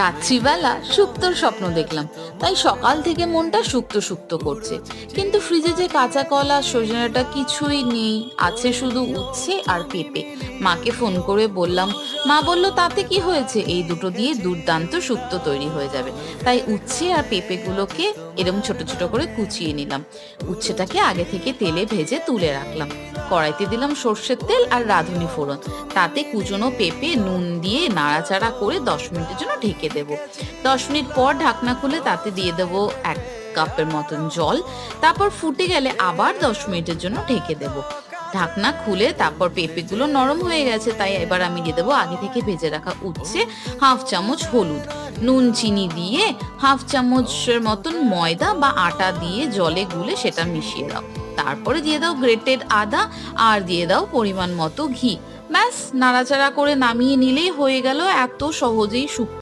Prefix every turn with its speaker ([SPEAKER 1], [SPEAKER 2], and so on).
[SPEAKER 1] রাত্রিবেলা শুক্তোর স্বপ্ন দেখলাম, তাই সকাল থেকে মনটা শুক্তো শুক্তো করছে। কিন্তু ফ্রিজে যে কাঁচা কলা সজনেটা কিছুই নেই, আছে শুধু উচ্ছে আর পেঁপে। মাকে ফোন করে বললাম, মা বলল তাতে কি হয়েছে, এই দুটো দিয়ে দুর্দান্ত শুক্তো তৈরি হয়ে যাবে। তাই উচ্ছে আর পেঁপেগুলোকে এরম ছোট ছোট করে কুচিয়ে নিলাম। উচ্ছেটাকে আগে থেকে তেলে ভেজে তুলে রাখলাম। কড়াইতে দিলাম সর্ষের তেল আর রাঁধুনি ফোড়ন, তাতে কুচনো পেঁপে নুন দিয়ে নাড়াচাড়া করে 10 মিনিটের জন্য ঢেকে দেব। 10 মিনিট পর ঢাকনা খুলে তাতে দিয়ে দেবো 1 কাপের মতন জল। তারপর ফুটে গেলে আবার 10 মিনিটের জন্য ঢেকে দেব। ঢাকনা খুলে তারপর পেঁপেগুলো নরম হয়ে গেছে, তাই এবার আমি দিয়ে দেবো আগে থেকে ভেজে রাখা উচ্ছে, 1/2 চামচ হলুদ, নুন চিনি দিয়ে 1/2 চামচের মতন ময়দা বা আটা দিয়ে জলে গুলে সেটা মিশিয়ে দাও। তারপরে দিয়ে দাও গ্রেটেড আদা আর দিয়ে দাও পরিমাণ মতো ঘি। ব্যাস, নাড়াচাড়া করে নামিয়ে নিলেই হয়ে গেল। এত সহজেই শুক্তো